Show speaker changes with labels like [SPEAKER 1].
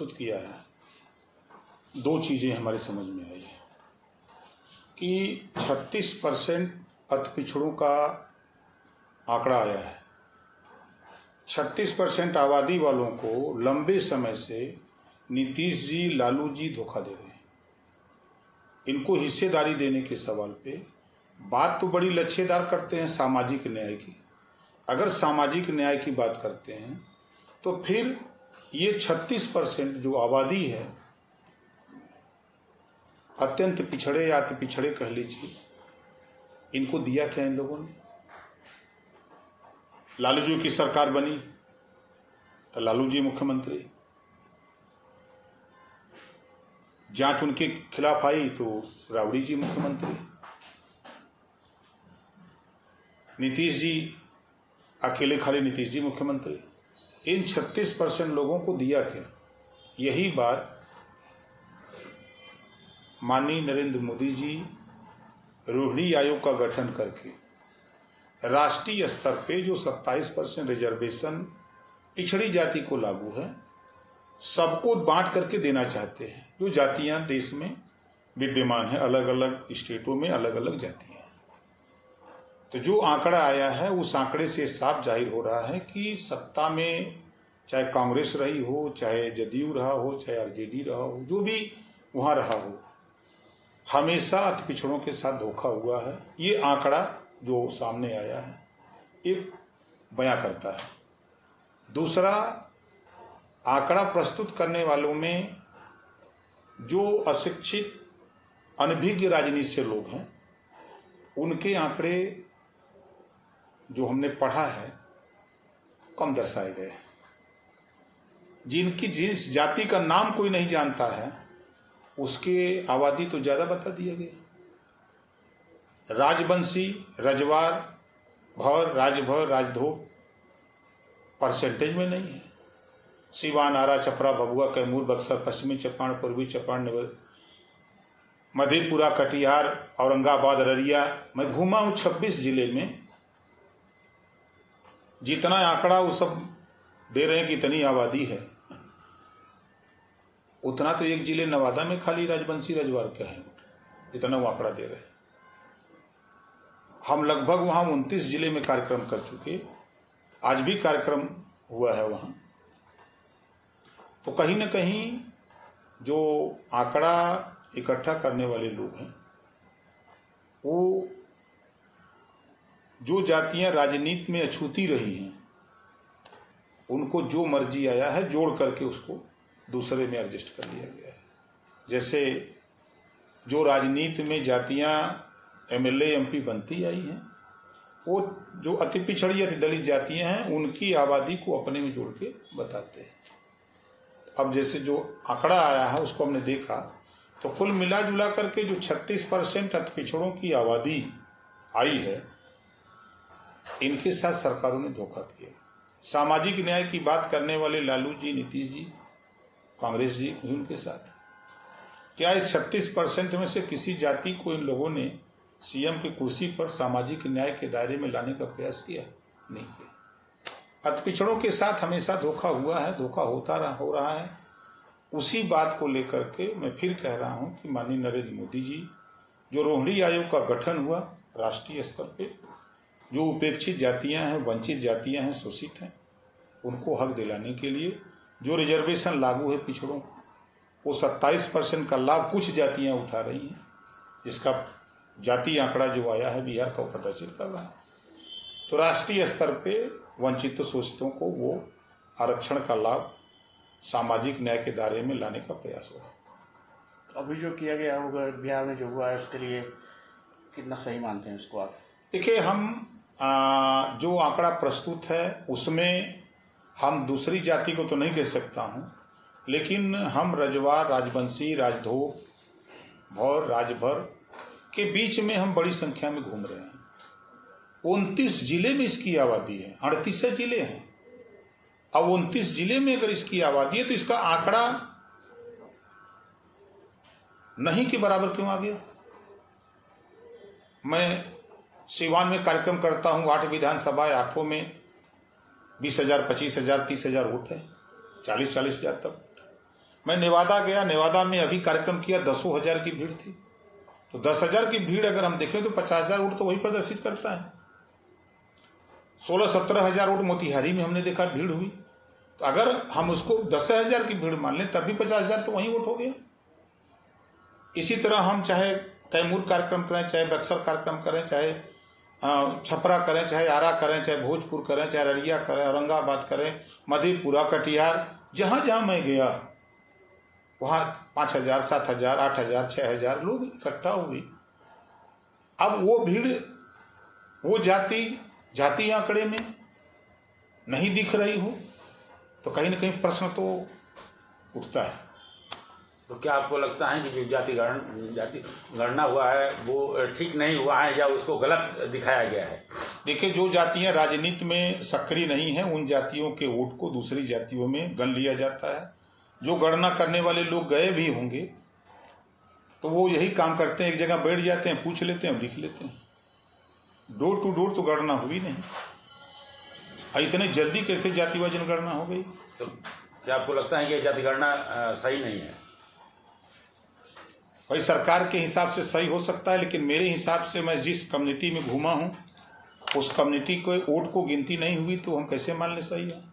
[SPEAKER 1] प्रस्तुत किया है। दो चीज़ें हमारे समझ में आई है कि 36% अति पिछड़ों का आंकड़ा आया है। 36% आबादी वालों को लंबे समय से नीतीश जी, लालू जी धोखा दे रहे हैं। इनको हिस्सेदारी देने के सवाल पे बात तो बड़ी लच्छेदार करते हैं सामाजिक न्याय की। अगर सामाजिक न्याय की बात करते हैं तो फिर ये 36% जो आबादी है, अत्यंत पिछड़े या अति पिछड़े कह लीजिए, इनको दिया क्या इन लोगों ने? लालू जी की सरकार बनी तो लालू जी मुख्यमंत्री, जांच उनके खिलाफ आई तो राबड़ी जी मुख्यमंत्री, नीतीश जी अकेले खाली नीतीश जी मुख्यमंत्री। इन 36% लोगों को दिया क्या? यही बात माननीय नरेंद्र मोदी जी रोहिणी आयोग का गठन करके राष्ट्रीय स्तर पे जो 27% रिजर्वेशन पिछड़ी जाति को लागू है, सबको बांट करके देना चाहते हैं। जो जातियां देश में विद्यमान है, अलग अलग स्टेटों में अलग अलग जातियां, तो जो आंकड़ा आया है उस आंकड़े से साफ जाहिर हो रहा है कि सत्ता में चाहे कांग्रेस रही हो, चाहे जदयू रहा हो, चाहे आरजेडी रहा हो, जो भी वहां रहा हो, हमेशा अति पिछड़ों के साथ धोखा हुआ है। ये आंकड़ा जो सामने आया है एक बयां करता है। दूसरा, आंकड़ा प्रस्तुत करने वालों में जो अशिक्षित अनभिज्ञ राजनीति से लोग हैं, उनके आंकड़े जो हमने पढ़ा है कम दर्शाए गए। जिस जाति का नाम कोई नहीं जानता है उसके आबादी तो ज्यादा बता दिए गए। राजवंशी, रजवार, भर, राजभर, राजधो परसेंटेज में नहीं है। सीवान, आरा, छपरा, भभुआ, कैमूर, बक्सर, पश्चिमी चंपारण, पूर्वी चंपारण, मधेपुरा, कटिहार, औरंगाबाद, अररिया, मैं घूमा हूं 26 जिले में। जितना आंकड़ा वो सब दे रहे हैं कि इतनी आबादी है, उतना तो एक जिले नवादा में खाली राजवंशी रजवार का है, इतना वो आंकड़ा दे रहे हैं। हम लगभग वहां 29 जिले में कार्यक्रम कर चुके, आज भी कार्यक्रम हुआ है वहां। तो कहीं ना कहीं जो आंकड़ा इकट्ठा करने वाले लोग हैं, वो जो जातियां राजनीति में अछूती रही हैं, उनको जो मर्जी आया है जोड़ करके उसको दूसरे में एडजस्ट कर लिया गया है। जैसे जो राजनीति में जातियां एमएलए एमपी बनती आई हैं, वो जो अति पिछड़ी अति दलित जातियां हैं उनकी आबादी को अपने में जोड़ के बताते हैं। अब जैसे जो आंकड़ा आया है उसको हमने देखा तो कुल मिला जुला करके जो 36% अति पिछड़ों की आबादी आई है, इनके साथ सरकारों ने धोखा किया। सामाजिक न्याय की बात करने वाले लालू जी, नीतीश जी, कांग्रेस जी भी उनके साथ। क्या इस 36% में से किसी जाति को इन लोगों ने सीएम की कुर्सी पर सामाजिक न्याय के दायरे में लाने का प्रयास किया? नहीं किया। अति पिछड़ों के साथ हमेशा धोखा हुआ है, धोखा हो रहा है। उसी बात को लेकर के मैं फिर कह रहा हूं कि माननीय नरेंद्र मोदी जी, जो रोहिणी आयोग का गठन हुआ राष्ट्रीय स्तर पे, जो उपेक्षित जातियां हैं, वंचित जातियां हैं, शोषित हैं, उनको हक दिलाने के लिए जो रिजर्वेशन लागू है पिछड़ों को, वो 27% का लाभ कुछ जातियां उठा रही हैं, जिसका जाति आंकड़ा जो आया है बिहार का प्रदर्शित कर रहा है। तो राष्ट्रीय स्तर पे वंचित शोषितों को वो आरक्षण का लाभ सामाजिक न्याय के दायरे में लाने का प्रयास हो रहा है।
[SPEAKER 2] अभी जो किया गया होगा बिहार में जो हुआ है, उसके लिए कितना सही मानते हैं उसको आप?
[SPEAKER 1] देखिए, हम जो आंकड़ा प्रस्तुत है उसमें हम दूसरी जाति को तो नहीं कह सकता हूं, लेकिन हम रजवार, राजवंशी, राजधो, भौर, राजभर के बीच में हम बड़ी संख्या में घूम रहे हैं। 29 जिले में इसकी आबादी है, 38 जिले हैं। अब 29 जिले में अगर इसकी आबादी है तो इसका आंकड़ा नहीं के बराबर क्यों आ गया? मैं सीवान में कार्यक्रम करता हूं, 8 विधानसभा, 8 में 20,000, 25,000, 30,000 वोट है, 40,000 तक। मैं नेवादा गया, नेवादा में अभी कार्यक्रम किया, 10,000 की भीड़ थी। तो 10,000 की भीड़ अगर हम देखें तो 50,000 वोट तो वही प्रदर्शित करता है। 16-17 वोट मोतिहारी में हमने देखा भीड़ हुई। तो अगर हम उसको 10,000 की भीड़ मान लें तब भी 50,000 तो वही वोट हो गया। इसी तरह हम चाहे कैमूर कार्यक्रम करें, चाहे बक्सर कार्यक्रम करें, चाहे छपरा करें, चाहे आरा करें, चाहे भोजपुर करें, चाहे अररिया करें, औरंगाबाद करें, मधेपुरा, कटिहार, जहाँ जहाँ मैं गया वहाँ 5,000, 7,000, 8,000, 6,000 लोग इकट्ठा हुए। अब वो भीड़ वो जाति आंकड़े में नहीं दिख रही हो तो कहीं ना कहीं प्रश्न तो उठता है।
[SPEAKER 3] तो क्या आपको लगता है कि जो जाति गणना हुआ है वो ठीक नहीं हुआ है या उसको गलत दिखाया गया है?
[SPEAKER 1] देखिए, जो जातियां राजनीति में सक्रिय नहीं हैं उन जातियों के वोट को दूसरी जातियों में गण लिया जाता है। जो गणना करने वाले लोग गए भी होंगे तो वो यही काम करते हैं, एक जगह बैठ जाते हैं, पूछ लेते हैं, लिख लेते हैं। डोर टू डोर तो गणना हुई नहीं। इतने जल्दी कैसे जातिवार जनगणना हो गई?
[SPEAKER 3] तो क्या आपको लगता है कि जाति गणना सही नहीं है?
[SPEAKER 1] भाई, सरकार के हिसाब से सही हो सकता है, लेकिन मेरे हिसाब से मैं जिस कम्युनिटी में घूमा हूँ उस कम्युनिटी को वोट को गिनती नहीं हुई तो हम कैसे मान लें सही है?